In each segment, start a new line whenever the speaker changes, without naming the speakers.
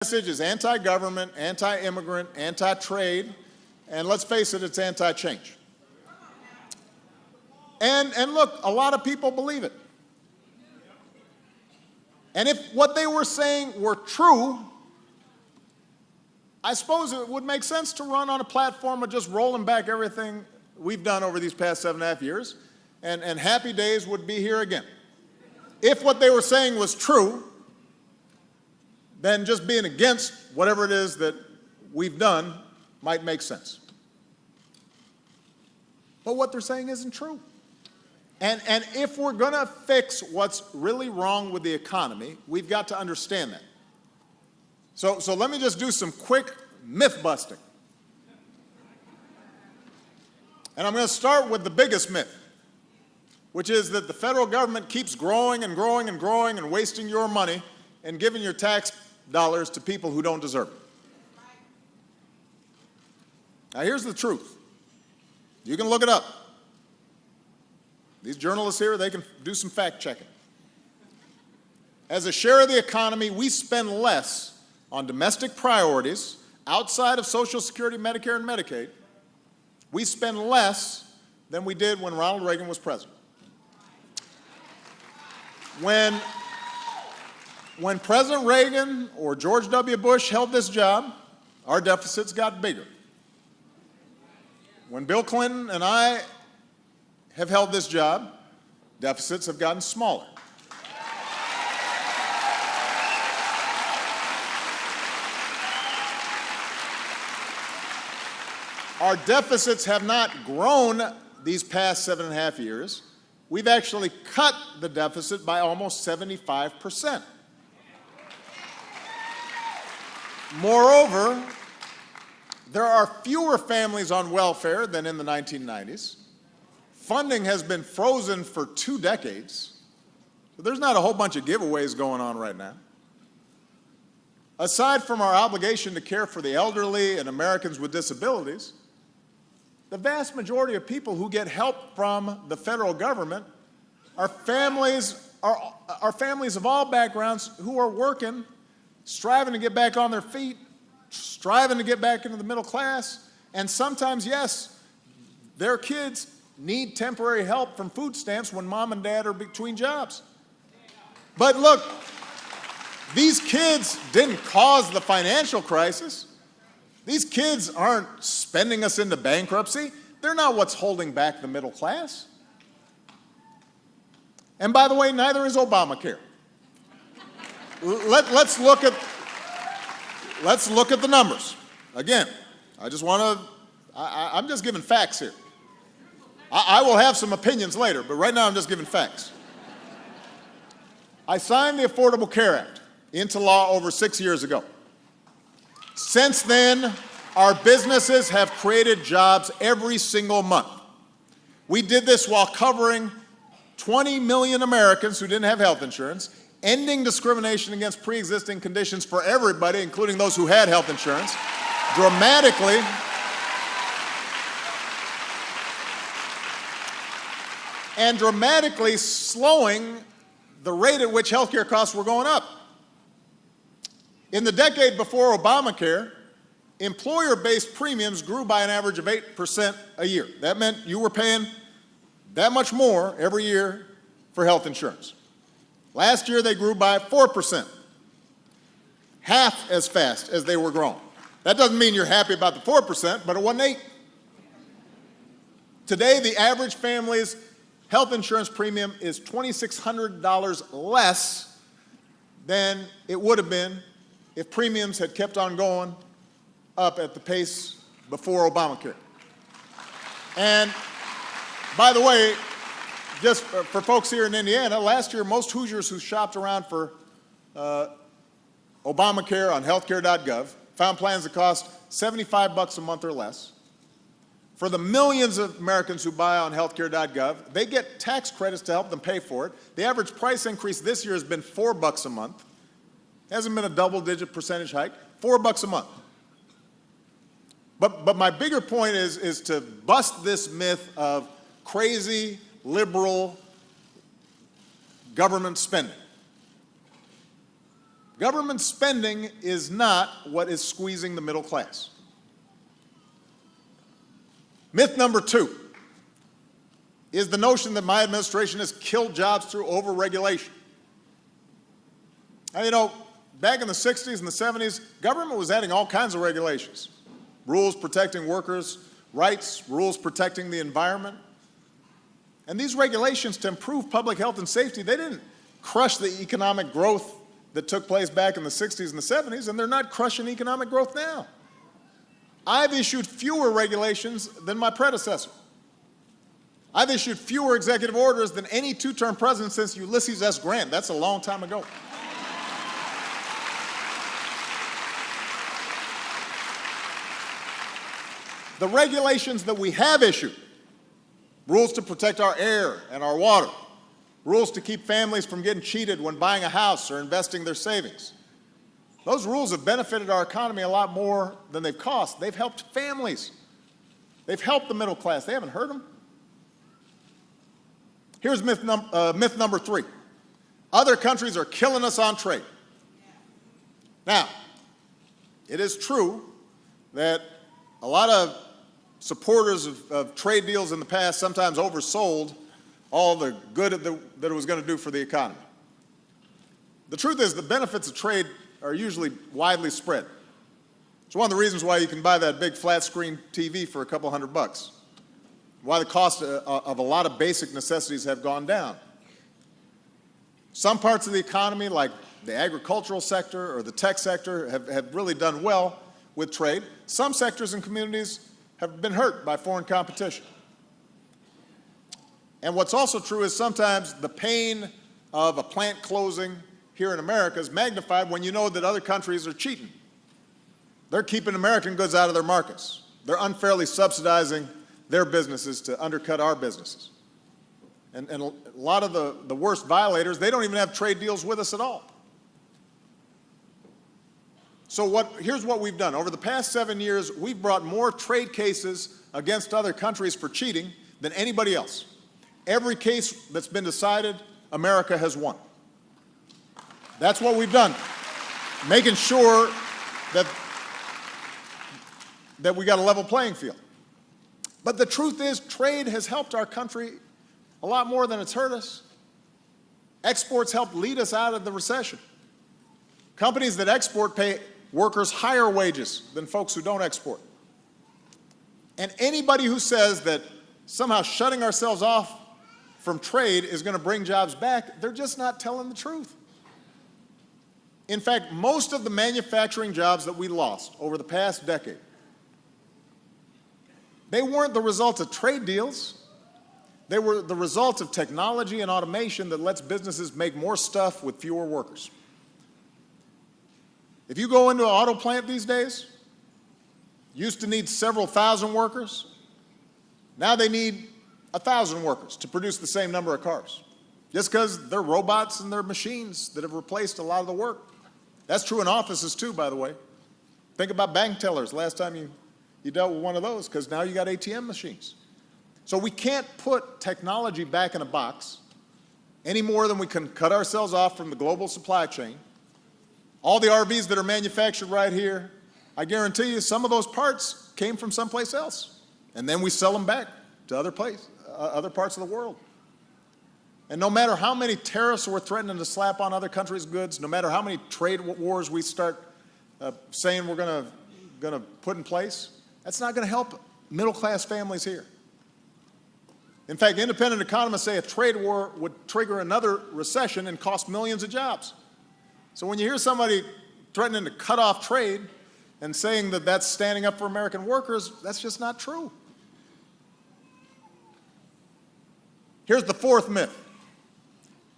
Message is anti-government, anti-immigrant, anti-trade, and let's face it, it's anti-change. And look, a lot of people believe it. And if what they were saying were true, I suppose it would make sense to run on a platform of just rolling back everything we've done over these past 7.5 years, and happy days would be here again. If what they were saying was true, then just being against whatever it is that we've done might make sense. But what they're saying isn't true. And if we're going to fix what's really wrong with the economy, we've got to understand that. So let me just do some quick myth busting. And I'm going to start with the biggest myth, which is that the federal government keeps growing and growing and growing and wasting your money and giving your tax dollars to people who don't deserve it. Now here's the truth. You can look it up. These journalists here, they can do some fact checking. As a share of the economy, we spend less on domestic priorities outside of Social Security, Medicare, and Medicaid. We spend less than we did when Ronald Reagan was president. When President Reagan or George W. Bush held this job, our deficits got bigger. When Bill Clinton and I have held this job, deficits have gotten smaller. Our deficits have not grown these past 7.5 years. We've actually cut the deficit by almost 75%. Moreover, there are fewer families on welfare than in the 1990s. Funding has been frozen for 2 decades. So there's not a whole bunch of giveaways going on right now. Aside from our obligation to care for the elderly and Americans with disabilities, the vast majority of people who get help from the federal government are families of all backgrounds who are working, striving to get back on their feet, striving to get back into the middle class, and sometimes, yes, their kids need temporary help from food stamps when mom and dad are between jobs. But look, these kids didn't cause the financial crisis. These kids aren't spending us into bankruptcy. They're not what's holding back the middle class. And by the way, neither is Obamacare. Let's look at the numbers. Again, I'm just giving facts here. I will have some opinions later, but right now I'm just giving facts. I signed the Affordable Care Act into law over 6 years ago. Since then, our businesses have created jobs every single month. We did this while covering 20 million Americans who didn't have health insurance, ending discrimination against pre-existing conditions for everybody, including those who had health insurance, dramatically slowing the rate at which healthcare costs were going up. In the decade before Obamacare, employer-based premiums grew by an average of 8% a year. That meant you were paying that much more every year for health insurance. Last year, they grew by 4%, half as fast as they were growing. That doesn't mean you're happy about the 4%, but it wasn't 8. Today, the average family's health insurance premium is $2,600 less than it would have been if premiums had kept on going up at the pace before Obamacare. And by the way, just for folks here in Indiana, last year most Hoosiers who shopped around for Obamacare on healthcare.gov found plans that cost $75 a month or less. For the millions of Americans who buy on healthcare.gov, they get tax credits to help them pay for it. The average price increase this year has been $4 a month. It hasn't been a double-digit percentage hike, $4 a month. But my bigger point is to bust this myth of crazy, liberal government spending. Government spending is not what is squeezing the middle class. Myth number 2 is the notion that my administration has killed jobs through overregulation. Now, you know, back in the 60s and the 70s, government was adding all kinds of regulations. Rules protecting workers' rights, rules protecting the environment. And these regulations to improve public health and safety, they didn't crush the economic growth that took place back in the 60s and the 70s, and they're not crushing economic growth now. I've issued fewer regulations than my predecessor. I've issued fewer executive orders than any two-term president since Ulysses S. Grant. That's a long time ago. The regulations that we have issued, rules to protect our air and our water, rules to keep families from getting cheated when buying a house or investing their savings. Those rules have benefited our economy a lot more than they've cost. They've helped families. They've helped the middle class. They haven't hurt them. Here's myth number 3. Other countries are killing us on trade. Now, it is true that a lot of supporters of trade deals in the past sometimes oversold all the good that it was going to do for the economy. The truth is the benefits of trade are usually widely spread. It's one of the reasons why you can buy that big flat screen TV for a couple $100, why the cost of a lot of basic necessities have gone down. Some parts of the economy, like the agricultural sector or the tech sector, have really done well with trade. Some sectors and communities have been hurt by foreign competition. And what's also true is sometimes the pain of a plant closing here in America is magnified when you know that other countries are cheating. They're keeping American goods out of their markets. They're unfairly subsidizing their businesses to undercut our businesses. And a lot of the worst violators, they don't even have trade deals with us at all. So here's what we've done. Over the past 7 years, we've brought more trade cases against other countries for cheating than anybody else. Every case that's been decided, America has won. That's what we've done, making sure that we got a level playing field. But the truth is, trade has helped our country a lot more than it's hurt us. Exports helped lead us out of the recession. Companies that export pay workers higher wages than folks who don't export. And anybody who says that somehow shutting ourselves off from trade is going to bring jobs back, they're just not telling the truth. In fact, most of the manufacturing jobs that we lost over the past decade, they weren't the result of trade deals. They were the result of technology and automation that lets businesses make more stuff with fewer workers. If you go into an auto plant these days, used to need several thousand workers. Now they need 1,000 workers to produce the same number of cars, just because they're robots and they're machines that have replaced a lot of the work. That's true in offices too, by the way. Think about bank tellers. Last time you dealt with one of those, because now you got ATM machines. So we can't put technology back in a box any more than we can cut ourselves off from the global supply chain. All the RVs that are manufactured right here, I guarantee you some of those parts came from someplace else. And then we sell them back to other parts of the world. And no matter how many tariffs we're threatening to slap on other countries' goods, no matter how many trade wars we start saying we're going to put in place, that's not going to help middle-class families here. In fact, independent economists say a trade war would trigger another recession and cost millions of jobs. So when you hear somebody threatening to cut off trade and saying that that's standing up for American workers, that's just not true. Here's the fourth myth,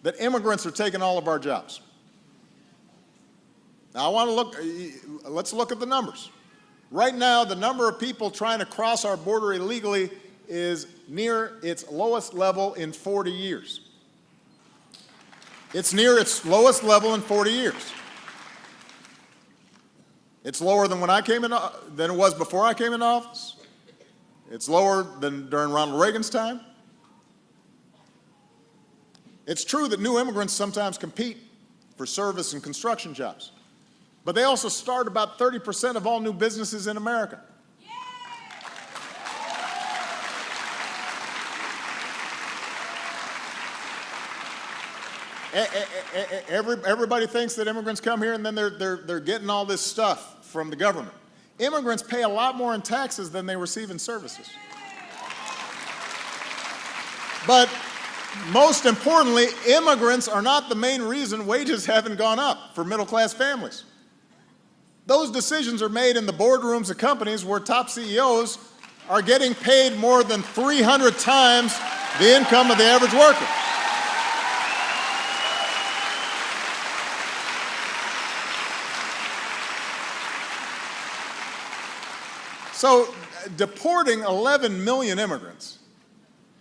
that immigrants are taking all of our jobs. Now let's look at the numbers. Right now, the number of people trying to cross our border illegally is near its lowest level in 40 years. It's near its lowest level in 40 years. It's lower than than it was before I came into office. It's lower than during Ronald Reagan's time. It's true that new immigrants sometimes compete for service and construction jobs. But they also start about 30% of all new businesses in America. Everybody thinks that immigrants come here and then they're getting all this stuff from the government. Immigrants pay a lot more in taxes than they receive in services. But most importantly, immigrants are not the main reason wages haven't gone up for middle-class families. Those decisions are made in the boardrooms of companies where top CEOs are getting paid more than 300 times the income of the average worker. So deporting 11 million immigrants,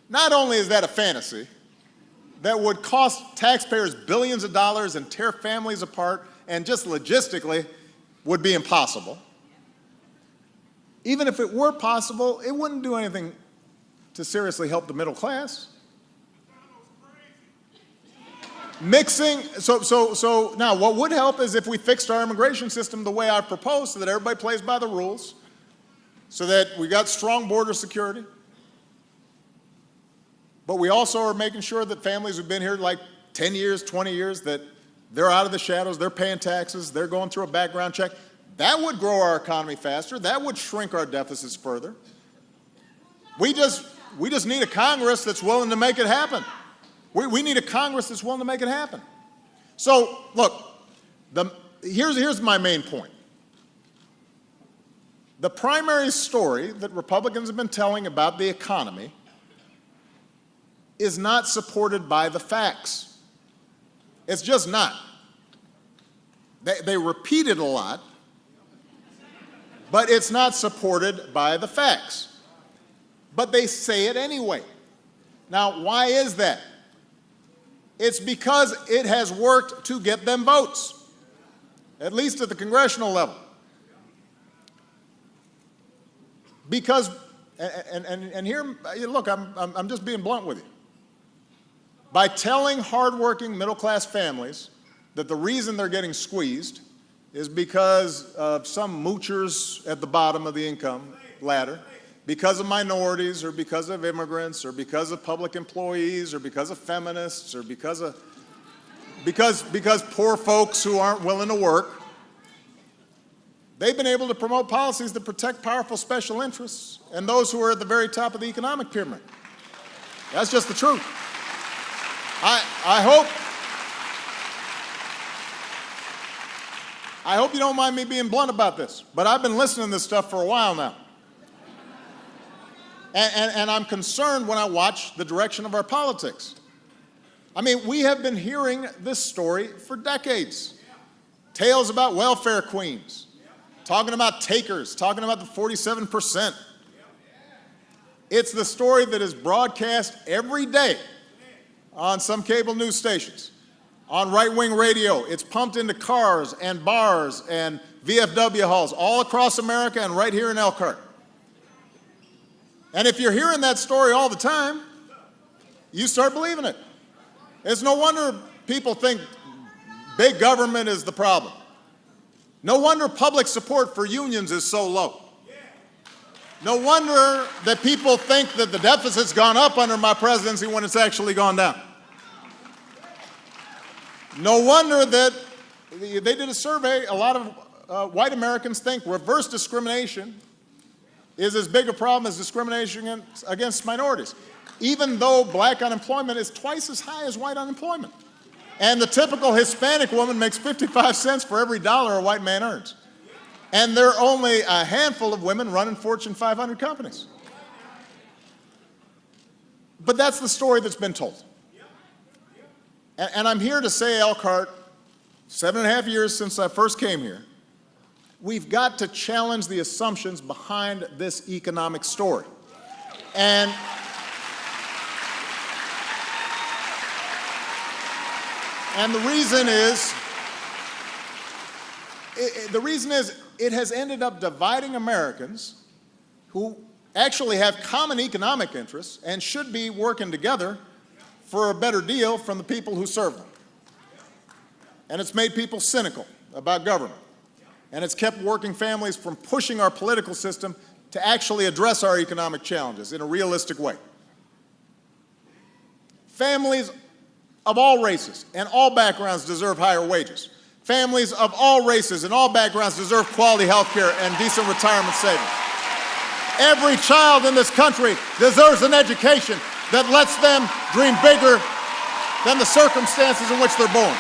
not only is that a fantasy that would cost taxpayers billions of dollars and tear families apart and just logistically would be impossible. Even if it were possible, it wouldn't do anything to seriously help the middle class. So now what would help is if we fixed our immigration system the way I proposed so that everybody plays by the rules, so that we got strong border security. But we also are making sure that families who've been here like 10 years, 20 years, that they're out of the shadows, they're paying taxes, they're going through a background check. That would grow our economy faster. That would shrink our deficits further. We just need a Congress that's willing to make it happen. We need a Congress that's willing to make it happen. So, look, here's my main point. The primary story that Republicans have been telling about the economy is not supported by the facts. It's just not. They repeat it a lot, but it's not supported by the facts. But they say it anyway. Now, why is that? It's because it has worked to get them votes, at least at the congressional level. Because, and here, look, I'm just being blunt with you. By telling hardworking middle-class families that the reason they're getting squeezed is because of some moochers at the bottom of the income ladder, because of minorities, or because of immigrants, or because of public employees, or because of feminists, or because poor folks who aren't willing to work, they've been able to promote policies that protect powerful special interests and those who are at the very top of the economic pyramid. That's just the truth. I hope you don't mind me being blunt about this, but I've been listening to this stuff for a while now. And I'm concerned when I watch the direction of our politics. I mean, we have been hearing this story for decades. Tales about welfare queens, talking about takers, talking about the 47%. It's the story that is broadcast every day on some cable news stations, on right-wing radio. It's pumped into cars and bars and VFW halls all across America and right here in Elkhart. And if you're hearing that story all the time, you start believing it. It's no wonder people think big government is the problem. No wonder public support for unions is so low. No wonder that people think that the deficit's gone up under my presidency when it's actually gone down. No wonder that they did a survey, a lot of white Americans think reverse discrimination is as big a problem as discrimination against minorities, even though black unemployment is twice as high as white unemployment. And the typical Hispanic woman makes 55 cents for every dollar a white man earns. And there are only a handful of women running Fortune 500 companies. But that's the story that's been told. And I'm here to say, Elkhart, 7.5 years since I first came here, we've got to challenge the assumptions behind this economic story. And the reason is it has ended up dividing Americans who actually have common economic interests and should be working together for a better deal from the people who serve them. and it's made people cynical about government. And it's kept working families from pushing our political system to actually address our economic challenges in a realistic way. Families of all races and all backgrounds deserve higher wages. Families of all races and all backgrounds deserve quality health care and decent retirement savings. Every child in this country deserves an education that lets them dream bigger than the circumstances in which they're born.